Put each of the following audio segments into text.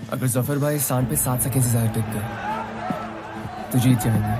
अगर जफर भाई सांड पे 7 सेकंड से ज्यादा टिक गए तो जीत जाएंगे।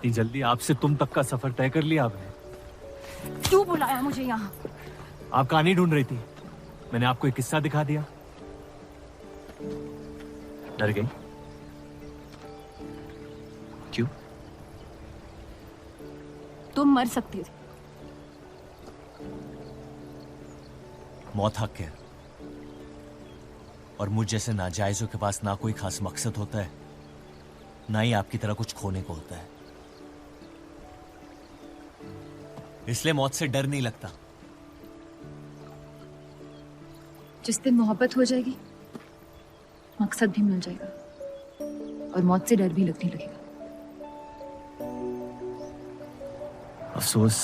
इतनी जल्दी आपसे तुम तक का सफर तय कर लिया आपने? क्यों बुलाया मुझे यहाँ? आप कहानी ढूंढ रही थी, मैंने आपको एक किस्सा दिखा दिया। डर गई? क्यों? तुम मर सकती थी। मौत हक है, और मुझ जैसे नाजायजों के पास ना कोई खास मकसद होता है, ना ही आपकी तरह कुछ खोने को होता है। इसलिए मौत से डर नहीं लगता। जिस दिन मोहब्बत हो जाएगी, मकसद भी मिल जाएगा और मौत से डर भी लगने लगेगा। अफसोस,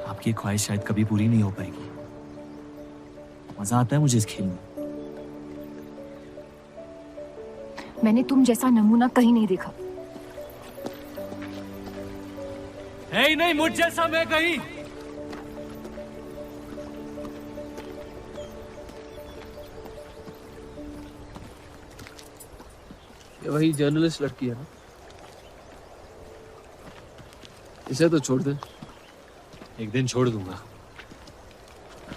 आपकी ख्वाहिश शायद कभी पूरी नहीं हो पाएगी। मजा आता है मुझे इस खेल में। मैंने तुम जैसा नमूना कहीं नहीं देखा। है ही नहीं मुझ जैसा मैं कहीं। ये वही जर्नलिस्ट लड़की है ना? इसे तो छोड़ दे। एक दिन छोड़ दूंगा।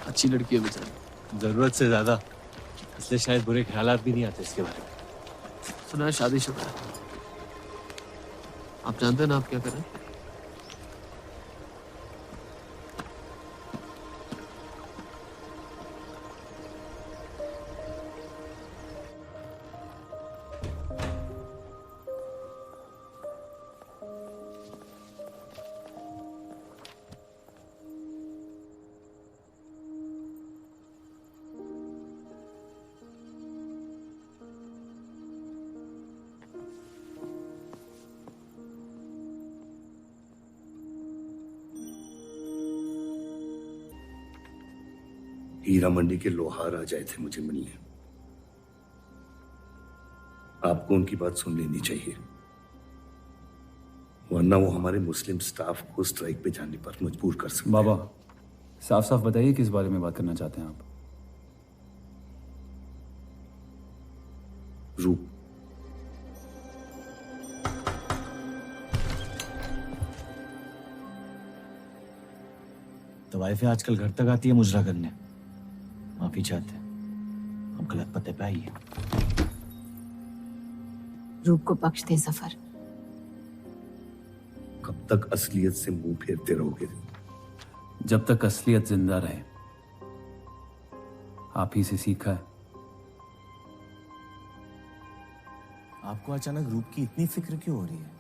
अच्छी लड़की है बेचारी। जरूरत से ज्यादा, इसलिए शायद बुरे ख्यालात भी नहीं आते इसके बारे में। सुना है शादीशुदा है। आप जानते हैं ना आप क्या करें? हीरा मंडी के लोहार आ जाए थे मुझे मिलने। आपको उनकी बात सुन लेनी चाहिए, वरना वो हमारे मुस्लिम स्टाफ को स्ट्राइक पे जाने पर मजबूर कर सकते हैं। बाबा, साफ साफ बताइए किस बारे में बात करना चाहते हैं आप? रूप। तो वाइफ आजकल घर तक आती है मुजरा करने। माफी चाहते हैं, हम गलत पते पे आइए। रूप को बख्श दे जफर। कब तक असलियत से मुंह फेरते रहोगे? जब तक असलियत जिंदा रहे। आप ही से सीखा है। आपको अचानक रूप की इतनी फिक्र क्यों हो रही है?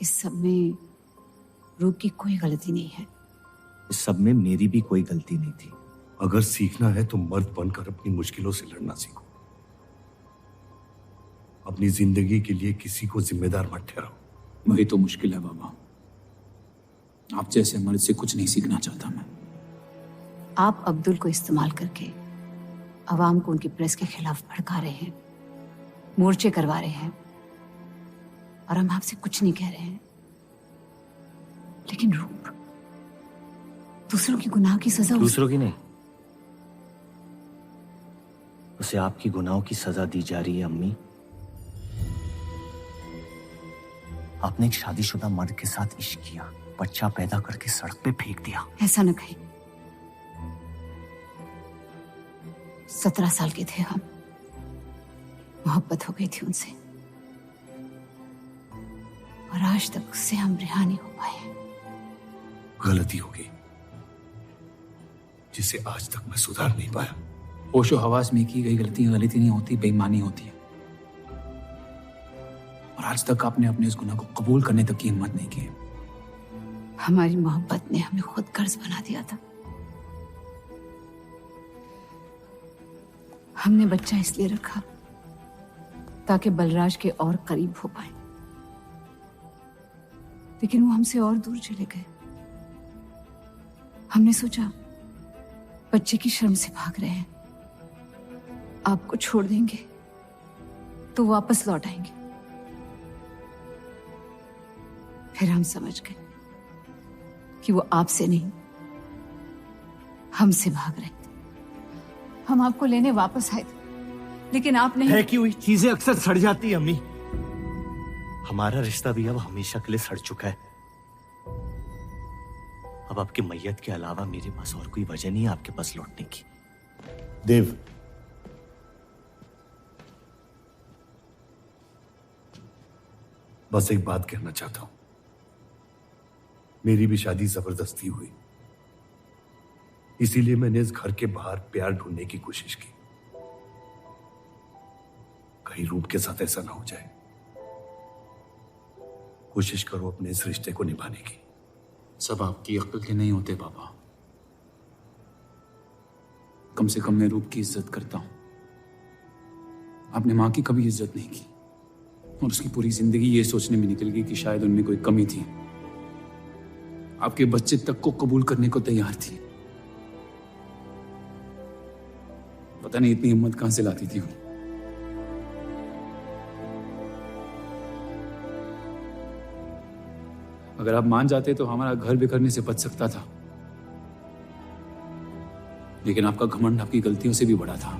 इस सब में रूप की कोई गलती नहीं है। इस सब में मेरी भी कोई गलती नहीं थी। अगर सीखना है तो मर्द बनकर अपनी मुश्किलों से लड़ना सीखो। अपनी जिंदगी के लिए किसी को जिम्मेदार मत ठहराओ। वही तो मुश्किल है बाबा। आप जैसे मर्द से कुछ नहीं सीखना चाहता मैं। आप अब्दुल को इस्तेमाल करके अवाम को उनकी प्रेस के खिलाफ भड़का रहे हैं, मोर्चे करवा रहे हैं, और हम आपसे कुछ नहीं कह रहे हैं। लेकिन रूप दूसरों की गुनाह की सजा दूसरों की नहीं, उसे आपकी गुनाहों की सजा दी जा रही है। अम्मी, आपने एक शादीशुदा मर्द के साथ इश्क किया, बच्चा पैदा करके सड़क पे फेंक दिया। ऐसा न कहें। 17 साल के थे हम, मोहब्बत हो गई थी उनसे, और आज तक उससे हम रिहा नहीं हो पाए। गलती हो गई जिसे आज तक मैं सुधार नहीं पाया। होशो हवास में की गई गलती गलती नहीं होती, बेईमानी होती है। और आज तक आपने अपने उस गुनाह को कबूल करने तक की हिम्मत नहीं की। हमारी मोहब्बत ने हमें खुद कर्ज बना दिया था। हमने बच्चा इसलिए रखा ताकि बलराज के और करीब हो पाए, लेकिन वो हमसे और दूर चले गए। हमने सोचा बच्चे की शर्म से भाग रहे हैं, आपको छोड़ देंगे तो वापस लौट आएंगे। फिर हम समझ गए कि वो आपसे नहीं हमसे भाग रहे थे। हम आपको लेने वापस आए थे, लेकिन आप नहीं। फेंकी हुई चीजें अक्सर सड़ जाती है अम्मी। हमारा रिश्ता भी अब हमेशा के लिए सड़ चुका है। अब आपकी मैयत के अलावा मेरे पास और कोई वजह नहीं है आपके पास लौटने की। देव, बस एक बात कहना चाहता हूं। मेरी भी शादी जबरदस्ती हुई, इसीलिए मैंने इस घर के बाहर प्यार ढूंढने की कोशिश की। कहीं रूप के साथ ऐसा ना हो जाए। कोशिश करो अपने इस रिश्ते को निभाने की। सब आपकी अक्ल के नहीं होते बाबा। कम से कम मैं रूप की इज्जत करता हूं। आपने मां की कभी इज्जत नहीं की, और उसकी पूरी जिंदगी ये सोचने में निकल गई कि शायद उनमें कोई कमी थी। आपके बच्चे तक को कबूल करने को तैयार थी। पता नहीं इतनी हिम्मत कहां से लाती थी वो। अगर आप मान जाते तो हमारा घर बिखरने से बच सकता था, लेकिन आपका घमंड आपकी गलतियों से भी बड़ा था।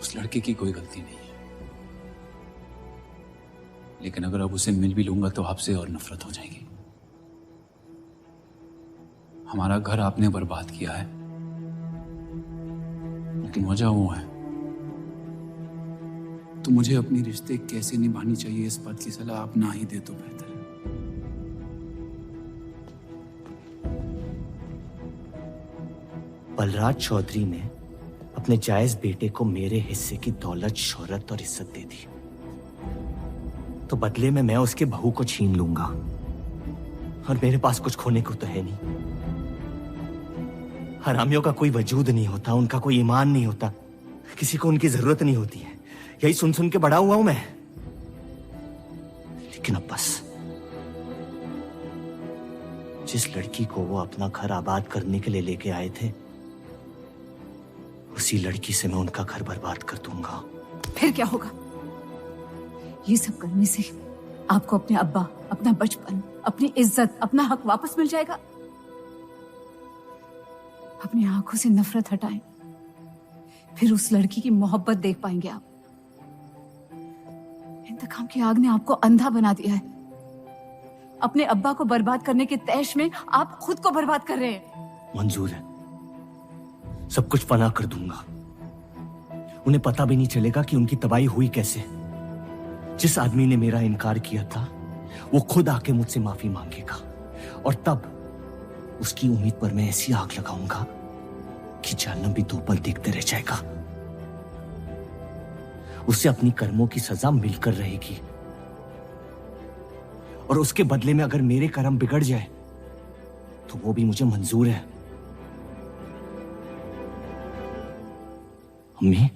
उस लड़के की कोई गलती नहीं है, लेकिन अगर अब उसे मिल भी लूंगा तो आपसे और नफरत हो जाएगी। हमारा घर आपने बर्बाद किया है, लेकिन वजह वो है। तो मुझे अपनी रिश्ते कैसे निभानी चाहिए इस बात की सलाह आप ना ही दे तो बेहतर है। बलराज चौधरी ने अपने जायज बेटे को मेरे हिस्से की दौलत, शोहरत और इज्जत दे दी, तो बदले में मैं उसके बहू को छीन लूंगा, और मेरे पास कुछ खोने को तो है नहीं। हरामियों का कोई वजूद नहीं होता, उनका कोई ईमान नहीं होता, किसी को उनकी जरूरत नहीं होती है। यही सुन सुन के बड़ा हुआ हूं मैं। लेकिन अब बस, जिस लड़की को वो अपना घर आबाद करने के लिए लेके आए थे, उसी लड़की से मैं उनका घर बर्बाद कर दूंगा। फिर क्या होगा? ये सब करने से आपको अपने अब्बा, अपना बचपन, अपनी इज्जत, अपना हक वापस मिल जाएगा। अपनी आंखों से नफरत हटाएं, फिर उस लड़की की मोहब्बत देख पाएंगे आप। इंतकाम की आग ने आपको अंधा बना दिया है। अपने अब्बा को बर्बाद करने के तैश में आप खुद को बर्बाद कर रहे हैं। मंजूर है, सब कुछ फना कर दूंगा। उन्हें पता भी नहीं चलेगा कि उनकी तबाही हुई कैसे। जिस आदमी ने मेरा इनकार किया था, वो खुद आके मुझसे माफी मांगेगा, और तब उसकी उम्मीद पर मैं ऐसी आग लगाऊंगा कि जहन्नम भी 2 पल देखते रह जाएगा। उसे अपनी कर्मों की सजा मिलकर रहेगी, और उसके बदले में अगर मेरे कर्म बिगड़ जाए तो वो भी मुझे मंजूर है। अम्मी,